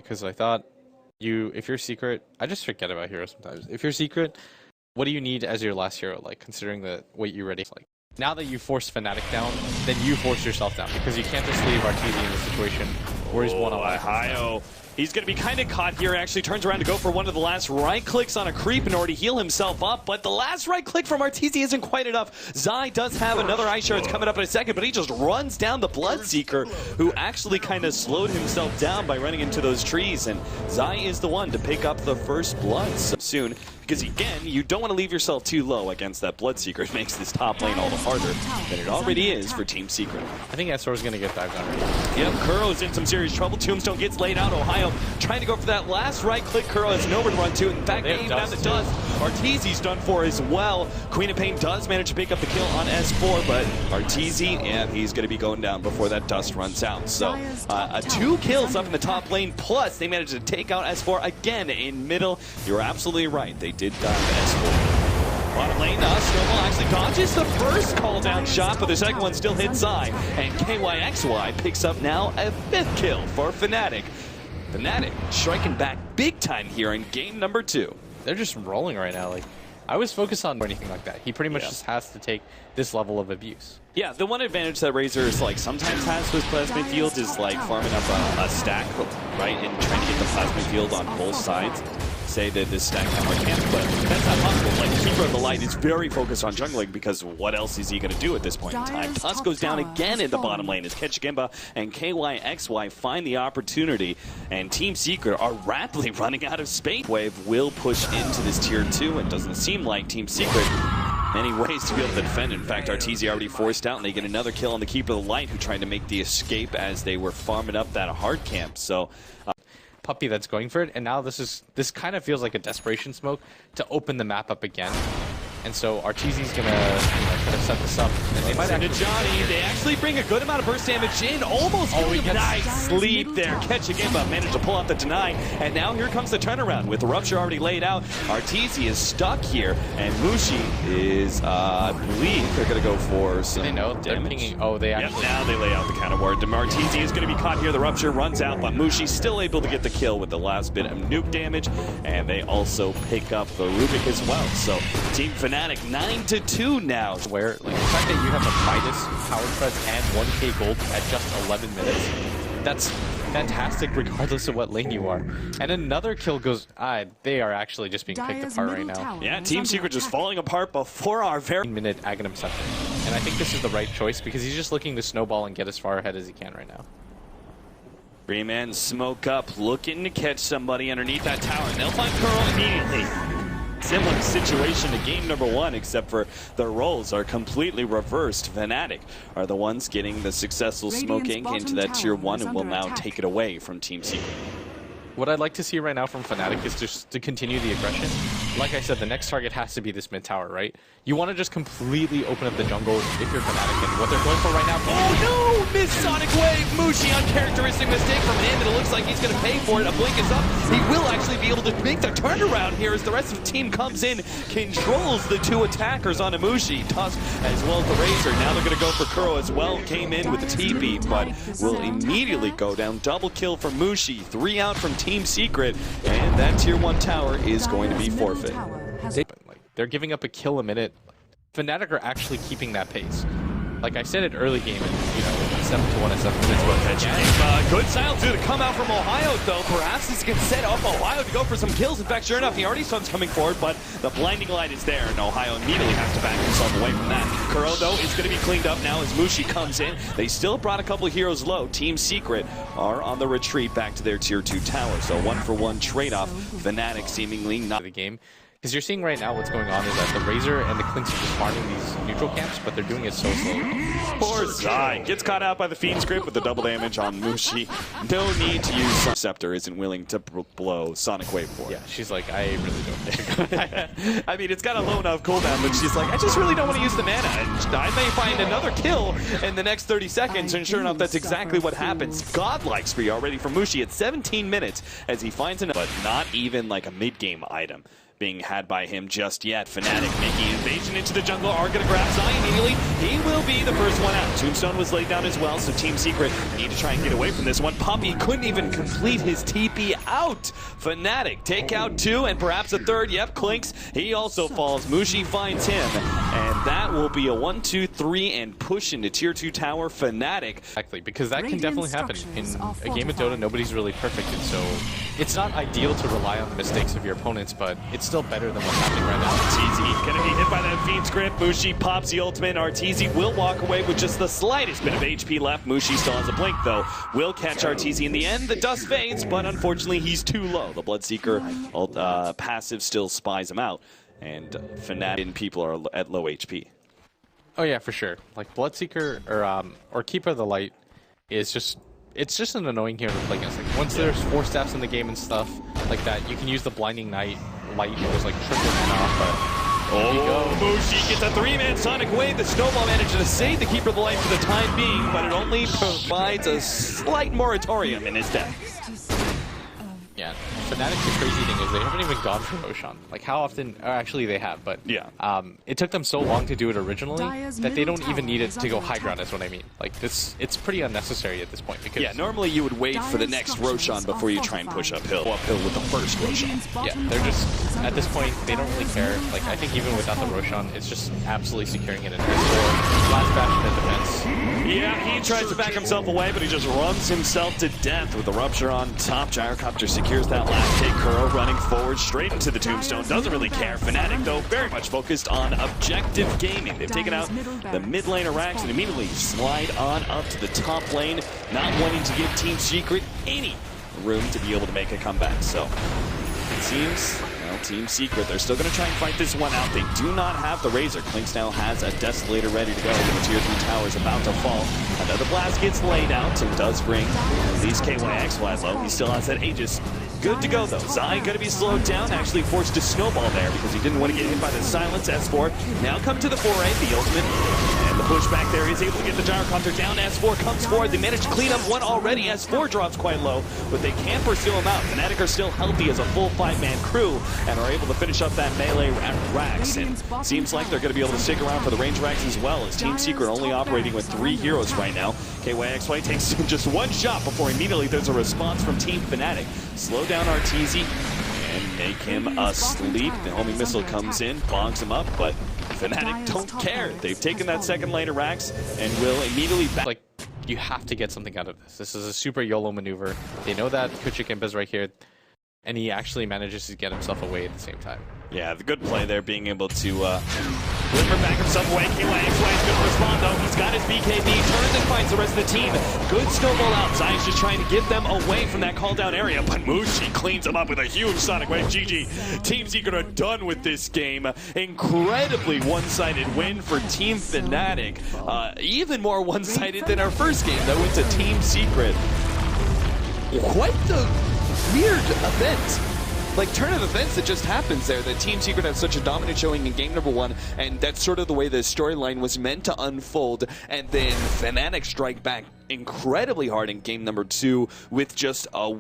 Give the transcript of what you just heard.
because I thought if you're secret, I just forget about heroes sometimes. If you're secret, what do you need as your last hero? Like, considering the weight you already like. Now that you force Fnatic down, then you force yourself down because you can't just leave Arteezy in this situation where he's one-on-one. Ohio. He's going to be kind of caught here. Actually turns around to go for one of the last right clicks on a creep in order to heal himself up. But the last right click from Arteezy isn't quite enough. Zai does have another ice shard coming up in a second, but he just runs down the Bloodseeker, who actually kind of slowed himself down by running into those trees. And Zai is the one to pick up the first blood so soon. Because again, you don't want to leave yourself too low against that Bloodseeker. It makes this top lane all the harder than it already is for Team Secret. I think Essor's going to get dived on. Yep, Kuro's in some serious trouble. Tombstone gets laid out. Ohio trying to go for that last right click. Kuro has nowhere to run to. In fact, they even have the dust. Arteezy's done for as well. Queen of Pain does manage to pick up the kill on S4, but Arteezy, and he's going to be going down before that dust runs out. So, 2 kills up in the top lane, plus they managed to take out S4 again in middle. You're absolutely right. They did dive S4. Bottom lane, Snowball actually dodges the first call down shot, but the second one still hits Zai. And KYXY picks up now a 5th kill for Fnatic. Fnatic striking back big time here in game number 2. They're just rolling right now. Like, I was focused on anything like that. He pretty much just has to take this level of abuse. Yeah, the one advantage that Razor is like sometimes has with Plasmid Field is like farming up a stack, right, and trying to get the Plasmid Field on both sides. Say that this stack hammer can't, but that's not possible. Like, Keeper of the Light is very focused on jungling because what else is he going to do at this point in time? Tusk goes down again in the bottom lane as Ketchigimba and KYXY find the opportunity, and Team Secret are rapidly running out of space. Wave will push into this tier 2, and doesn't seem like Team Secret many ways to be able to defend. In fact, Arteezy already forced out, and they get another kill on the Keeper of the Light, who tried to make the escape as they were farming up that hard camp. So. Puppy that's going for it, and now this kind of feels like a desperation smoke to open the map up again. And so Arteezy's gonna kind of set this up, and they might actually Johnny. They actually bring a good amount of burst damage in, almost killing him. Nice sleep there. Ketchigimba managed to pull out the deny, and now here comes the turnaround with the rupture already laid out. Arteezy is stuck here, and Mushi is, I believe they're gonna go for some damage. Oh, they actually. Yep, now they lay out the counter ward. Arteezy is gonna be caught here. The rupture runs out, but Mushi's still able to get the kill with the last bit of nuke damage, and they also pick up the Rubik as well. So Team Fnatic 9-2 now. Where like the fact that you have a Midas, power treads, and 1k gold at just 11 minutes, that's fantastic regardless of what lane you are. And another kill goes, they are actually just being picked apart right now. Yeah, Team Secret just falling apart before our very minute Aghanim Scepter. And I think this is the right choice because he's just looking to snowball and get as far ahead as he can right now. 3-man smoke up, looking to catch somebody underneath that tower, and they'll find Kuro immediately. Similar situation to game number 1, except for the roles are completely reversed. Fnatic are the ones getting the successful smoking into that tier 1 and will now take it away from Team Secret. What I'd like to see right now from Fnatic is just to continue the aggression. Like I said, the next target has to be this mid tower, right? You want to just completely open up the jungle if you're Fnatic, and what they're going for right now. Oh no! Miss Sonic Wave! Mushi, uncharacteristic mistake from him, and it looks like he's going to pay for it. A blink is up. He will actually be able to make the turnaround here as the rest of the team comes in, controls the 2 attackers on Mushi. Tusk as well as the Razor. Now they're going to go for Kuro as well. Came in with the TP, but will immediately go down. Double kill from Mushi. 3 out from Team Secret, and that tier 1 tower is going to be forfeit. They're giving up a kill a minute. Fnatic are actually keeping that pace. Like I said at early game, 7-1 and 7 minutes. Good silence to come out from Ohio, though. Perhaps this can set up Ohio to go for some kills. In fact, sure enough, he already starts coming forward, but the blinding light is there, and Ohio immediately has to back himself away from that. Kuro, though, is going to be cleaned up now as Mushi comes in. They still brought a couple of heroes low. Team Secret are on the retreat back to their tier 2 tower, so 1-for-1 trade-off. Fnatic seemingly not the game. Because you're seeing right now what's going on is that the Razor and the Clint are just farming these neutral camps, but they're doing it so slowly. Poor Zai gets caught out by the Fiend's Grip with the double damage on Mushi. No need to use Scepter, isn't willing to blow Sonic Wave for it. Yeah, she's like, I really don't think. I mean, it's got a low enough cooldown, but she's like, I just really don't want to use the mana. And I may find another kill in the next 30 seconds, and sure enough, that's exactly what happens. Godlike spree already from Mushi at 17 minutes as he finds another, but not even like a mid-game item. being had by him just yet. Fnatic making invasion into the jungle are going to grab Zai immediately. He will be the first one out. Tombstone was laid down as well, so Team Secret need to try and get away from this one. Poppy couldn't even complete his TP out. Fnatic take out 2 and perhaps a 3rd. Yep, Clinks. He also falls. Mushi finds him. And that will be a 1-2-3 and push into tier 2 tower. Fnatic. Exactly, because that can definitely happen. In a game of Dota, nobody's really perfect, and so it's not ideal to rely on the mistakes of your opponents, but it's still better than what's happening right now. Arteezy gonna be hit by that Fiend's Grip. Mushi pops the ultimate. Arteezy will walk away with just the slightest bit of HP left. Mushi still has a blink though. Will catch Arteezy in the end. The dust fades, but unfortunately he's too low. The Bloodseeker passive still spies him out, and Fnatic people are at low HP. Oh yeah, for sure. Like Bloodseeker or Keeper of the Light is just, it's just an annoying hero to play against. Like once there's 4 staffs in the game and stuff like that, you can use the Blinding Light. It was like triple off, but there you go. Mushi gets a 3-man Sonic Wave. The Snowball managed to save the Keeper of the Light for the time being, but it only provides a slight moratorium in his death. Yeah, Fnatic, the crazy thing is they haven't even gone for Roshan. Like how often, or actually they have, but yeah. It took them so long to do it originally that they don't even need it to go high ground, is what I mean. Like this, it's pretty unnecessary at this point because... Yeah, normally you would wait for the next Roshan before you try and push uphill. Uphill with the first Roshan. Yeah, they're just, at this point, they don't really care. Like I think even without the Roshan, it's just absolutely securing it in last bastion of defense. Yeah, he tries to back himself away, but he just runs himself to death with the Rupture on top. Gyrocopter secures that last hit. Kuro running forward straight into the Tombstone. Doesn't really care. Fnatic, though, very much focused on objective gaming. They've taken out the mid lane of Rax and immediately slide on up to the top lane, not wanting to give Team Secret any room to be able to make a comeback. So it seems... Team Secret, they're still going to try and fight this one out. They do not have the Razor. Clinks now has a Desolator ready to go. The tier 3 tower is about to fall. Another blast gets laid out and does bring at least KYX wide low. He still has that Aegis. Good to go though. Zai going to be slowed down, actually forced to snowball there because he didn't want to get hit by the silence. S4 now come to the foray, the ultimate. And the pushback there is able to get the Gyrocopter down. S4 comes forward. They managed to clean up one already. S4 drops quite low, but they can't pursue him out. Fnatic are still healthy as a full 5-man crew and are able to finish up that melee at Rax. And seems like they're going to be able to stick around for the range Rax as well, as Team Secret only operating with 3 heroes right now. KYXY takes just 1 shot before immediately there's a response from Team Fnatic. Slow down Arteezy and make him asleep. The homing missile comes in, bongs him up, but Fnatic don't care. They've taken that second lane of Rax and will immediately back. Like, you have to get something out of this. This is a super YOLO maneuver. They know that Kuchik Imba's right here, and he actually manages to get himself away at the same time. Yeah, the good play there, being able to Whimper back himself away. KYXY is going to respond though. He's got his BKB, turns and finds the rest of the team. Good snowball out. Zai's just trying to get them away from that call down area, but Mushi cleans him up with a huge Sonic Wave. GG. Team Secret are done with this game. Incredibly one-sided win for Team Fnatic. Even more one-sided than our first game that went to Team Secret. Quite the weird event. Like, turn of events that just happens there, that Team Secret had such a dominant showing in game number 1, and that's sort of the way the storyline was meant to unfold, and then Fnatic strike back incredibly hard in game number 2 with just a